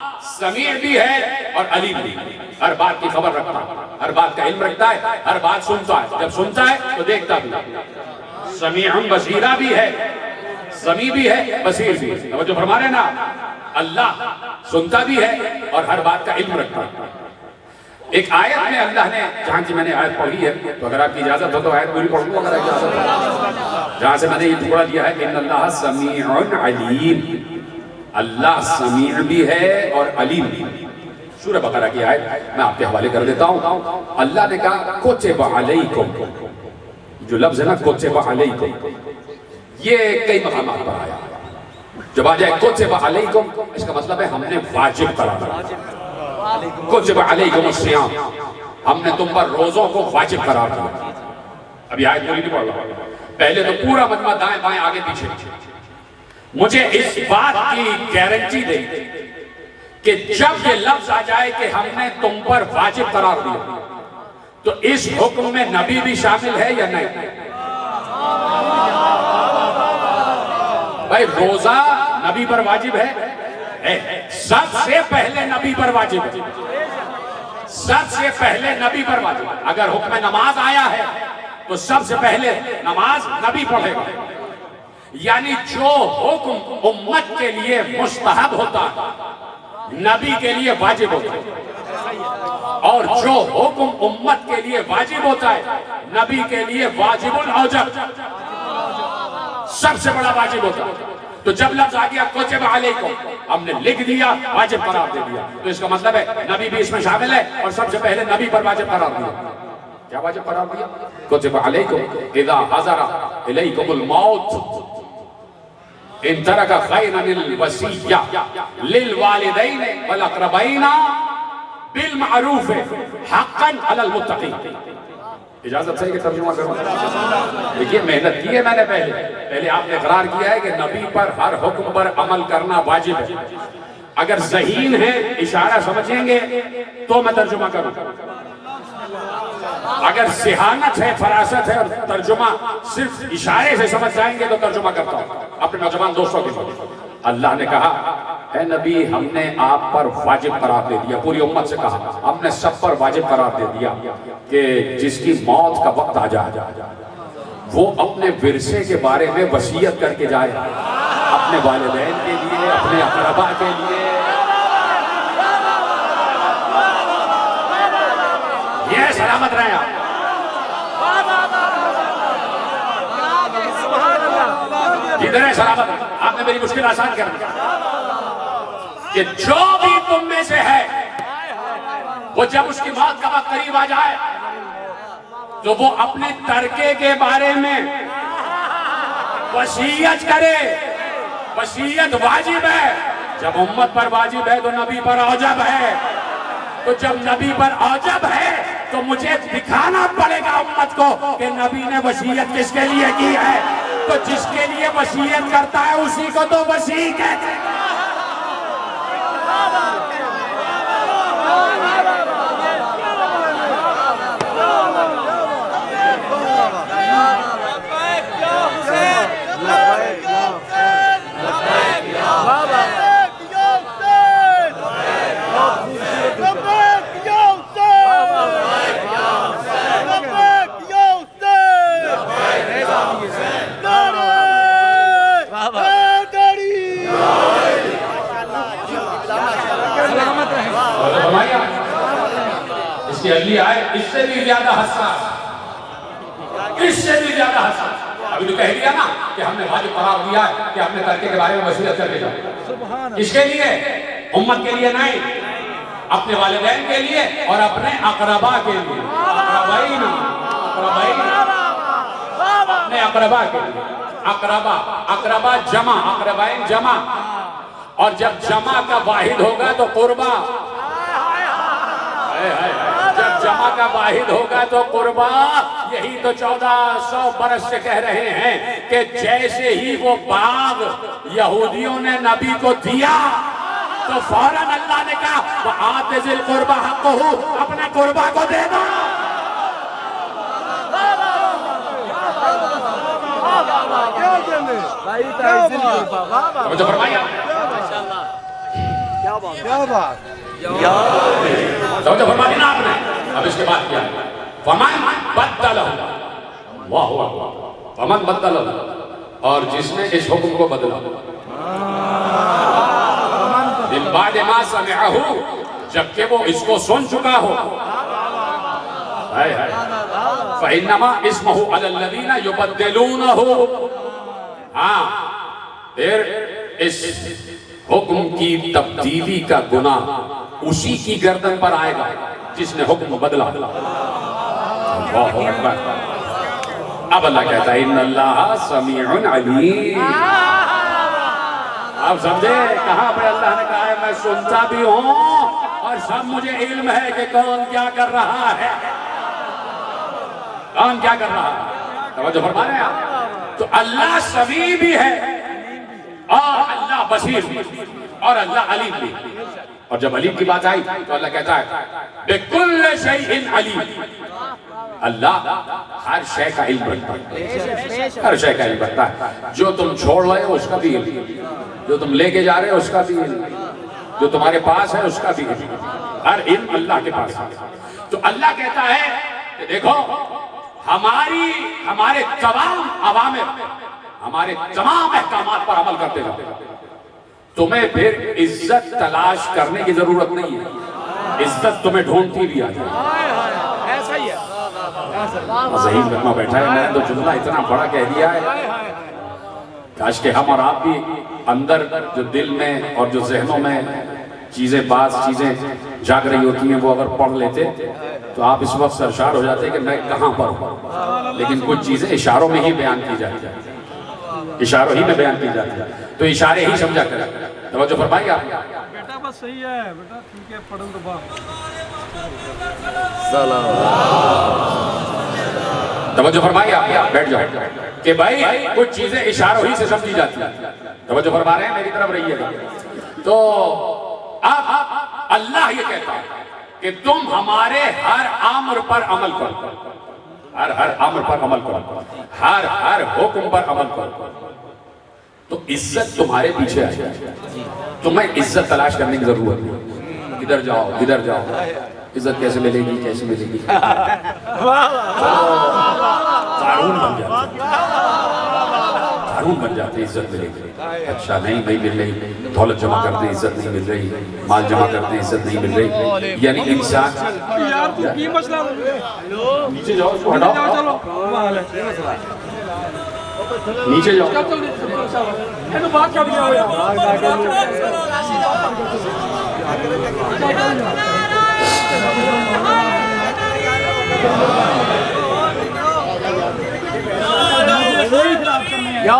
سمیع بھی ہے اور علیم بھی، ہر بات کی خبر رکھتا ہے، ہر بات کا علم رکھتا ہے، ہر بات سنتا ہے، جب سنتا ہے تو دیکھتا بھی، سمیع بصیرہ بھی ہے، سمیع بھی ہے، بصیر بھی ہے۔ توجہ فرما رہے ہیں نا، اللہ سنتا بھی ہے اور ہر بات کا علم رکھتا ہے۔ ایک آیت میں اللہ نے، جہاں کی میں نے آیت پڑھی ہے، تو اگر آپ کی اجازت ہو تو آیت پوری پڑھ لوں، اگر اجازت ہو، جہاں سے میں نے یہ ٹکڑا دیا ہے، ان اللہ سمیع علیم، اللہ سمیع بھی ہے اور علیم بھی۔ سورہ بقرہ کی آیت میں آپ کے حوالے کر دیتا ہوں۔ اللہ نے کہا کتب علیکم، جو لفظ ہے نا کتب علیکم، یہ کئی مقامات پر آیا۔ جب آ جائے کتب علیکم، اس کا مطلب ہے ہم نے واجب قرار دیا۔ کتب علیکم الصیام، ہم نے تم پر روزوں کو واجب قرار دیا۔ ابھی آیت پوری نہیں پڑھ رہا، پہلے تو پورا مجمع دائیں بائیں آگے پیچھے، مجھے اس بات کی گارنٹی دے کہ جب یہ لفظ آ جائے کہ ہم نے تم پر واجب قرار دیا، تو اس حکم میں نبی بھی شامل ہے یا نہیں؟ بھائی روزہ نبی پر واجب ہے، سب سے پہلے نبی پر واجب ہے، سب سے پہلے نبی پر واجب ہے۔ اگر حکم نماز آیا ہے تو سب سے پہلے نماز نبی پڑھے گا، یعنی جو حکم امت کے لیے مستحب ہوتا ہے نبی کے لیے واجب ہوتا ہے، اور جو حکم امت کے لیے واجب ہوتا ہے نبی کے لیے واجب الاوجب، سب سے بڑا واجب ہوتا ہے۔ تو جب لفظ آ گیا کتب علیکم، ہم نے لکھ دیا، واجب قرار دے دیا، تو اس کا مطلب ہے نبی بھی اس میں شامل ہے اور سب سے پہلے نبی پر واجب قرار دیا۔ کیا واجب قرار دیا؟ کتب علیکم اذا حضر الیکم الموت ان ترک خیرا الوصیہ للوالدین والاقربین بالمعروف حقا علی المتقین۔ اجازت سے کہ ترجمہ کروں؟ دیکھیے محنت کی ہے میں نے پہلے آپ نے اقرار کیا ہے کہ نبی پر ہر حکم پر عمل کرنا واجب ہے۔ اگر ذہین ہیں اشارہ سمجھیں گے تو میں ترجمہ کروں، اگر ذہانت ہے، فراست ہے اور ترجمہ صرف اشارے سے سمجھ جائیں گے تو ترجمہ کرتا ہوں اپنے نوجوان دوستوں کے لیے۔ اللہ نے کہا اے نبی ہم نے آپ پر واجب قرار دے دیا، پوری امت سے کہا ہم نے سب پر واجب قرار دے دیا کہ جس کی موت کا وقت آ جائے وہ اپنے ورثے کے بارے میں وصیت کر کے جائے، اپنے والدین کے لیے، اپنے اقربا کے لیے۔ یہ سلامت رہے آپ، جدھر ہے سلامت رہے۔ آپ نے میری مشکل آسان کر دیا کہ جو بھی تم میں سے ہے وہ جب اس کی موت کا وقت قریب آ جائے تو وہ اپنے ترکے کے بارے میں وصیت کرے۔ وصیت واجب ہے، جب امت پر واجب ہے تو نبی پر اوجب ہے، تو جب نبی پر اوجب ہے تو مجھے دکھانا پڑے گا امت کو کہ نبی نے وصیت کس کے لیے کی ہے، تو جس کے لیے وصیت کرتا ہے اسی کو تو وصی کہتے ہیں۔ اس کی اگلی آئے اس سے بھی زیادہ حساس، اس سے بھی زیادہ حساس۔ ابھی تو کہہ دیا نا کہ ہم نے واجب قرار دیا ہے کہ اپنے ترکے کے بارے میں وصیت کر کے جاؤ، اس کے لیے امت کے لیے نہیں، اپنے والدین کے لیے اور اپنے اقربا کے لیے، اپنے اقربا کے لیے۔ اقربا جمع، اقربائن جمع، اور جب جمع کا واحد ہوگا تو قربا، جب جمع کا واحد ہوگا تو قربا۔ یہی تو 1400 برس سے کہہ رہے ہیں کہ جیسے ہی وہ باغ یہودیوں نے نبی کو دیا تو فوراً اللہ نے کہا وَآتِ ذِی الْقُرْبَى حَقَّهُ، اپنے قربا کو دے دو۔ توجہ فرمائیے، کیا بات توجہ فرما دی نا آپ نے. اب اس کے بعد کیا ہے؟ فمن بدلہ، واہ واہ واہ، فمن بدلہ، اور جس نے اس حکم کو بدلا، من بعد ما سمعہ، جبکہ وہ اس کو سن چکا ہو، فإنما اسمہ علی الذین یبدلونہ، ہاں پھر اس حکم کی تبدیلی کا گناہ اسی کی گردن پر آئے گا جس نے حکم بدلا. اللہ اکبر. اب اللہ کہتا ہے ان اللہ سمیع علیم. آپ سمجھے کہاں پہ اللہ نے کہا ہے میں سنتا بھی ہوں اور سب مجھے علم ہے کہ کون کیا کر رہا ہے، کون کیا کر رہا ہے. توجہ فرما رہے ہیں آپ. تو اللہ سمیع بھی ہے اور اللہ بصیر بھی اور اللہ علیم بھی. اور جب علیم کی بات آئی تو اللہ کہتا ہے بِكُلِّ شَيْءٍ عَلِيمٍ. اللہ ہر شے کا علم رکھتا ہے، ہر شے کا علم رکھتا ہے. جو تم چھوڑ رہے ہو اس کا بھی علم، جو تم لے کے جا رہے ہو اس کا بھی علم، جو تمہارے پاس ہے اس کا بھی علم. ہر علم اللہ کے پاس ہے. تو اللہ کہتا ہے کہ دیکھو ہمارے تمام اوامر، ہمارے تمام احکامات پر عمل کرتے رہو. تمہیں پھر عزت تلاش کرنے کی ضرورت نہیں ہے، عزت تمہیں ڈھونڈتی بھی آ جائے. ایسا ہی ہے. ذہین لگنا بیٹھا ہے. میں تو جملہ اتنا بڑا کہہ دیا ہے، کاش کہ ہم اور آپ بھی اندر جو دل میں اور جو ذہنوں میں بعض چیزیں جاگ رہی ہوتی ہیں وہ اگر پڑھ لیتے تو آپ اس وقت سرشار ہو جاتے کہ میں کہاں پر ہوں. لیکن کچھ چیزیں اشاروں میں ہی بیان کی جاتی ہیں، اشاروں ہی میں بیان کی جاتی ہے، تو اشارے ہی سمجھا کریں. توجہ فرمائیے آپ. بیٹا بس صحیح ہے بیٹا، ٹھیک ہے پڑھن تو باپ. توجہ فرمائیے آپ. بیٹھ جاؤ کہ بھائی کچھ چیزیں اشاروں ہی سے سمجھی جاتی ہیں. توجہ فرما رہے ہیں، میری طرف رہیے گا. تو اب اللہ یہ کہتا ہے کہ تم ہمارے ہر امر پر عمل کرو، ہر امر پر عمل کرو، ہر حکم پر عمل کرو، تو عزت تمہارے پیچھے آئے گی. تمہیں عزت تلاش کرنے کی ضرورت ہے. ادھر جاؤ ادھر جاؤ، عزت کیسے ملے گی کیسے ملے گی. قارون بن جاتے عزت ملے گی. اچھا نہیں مل رہی، دولت جمع کرتے عزت نہیں مل رہی، مال جمع کرتے عزت نہیں مل رہی. یعنی انسان یار تو کی مسئلہ نیچے جاؤ، اس کو ہٹاؤ، نیچے جاؤ. یہ تو بات کر دیا ہو یار. یا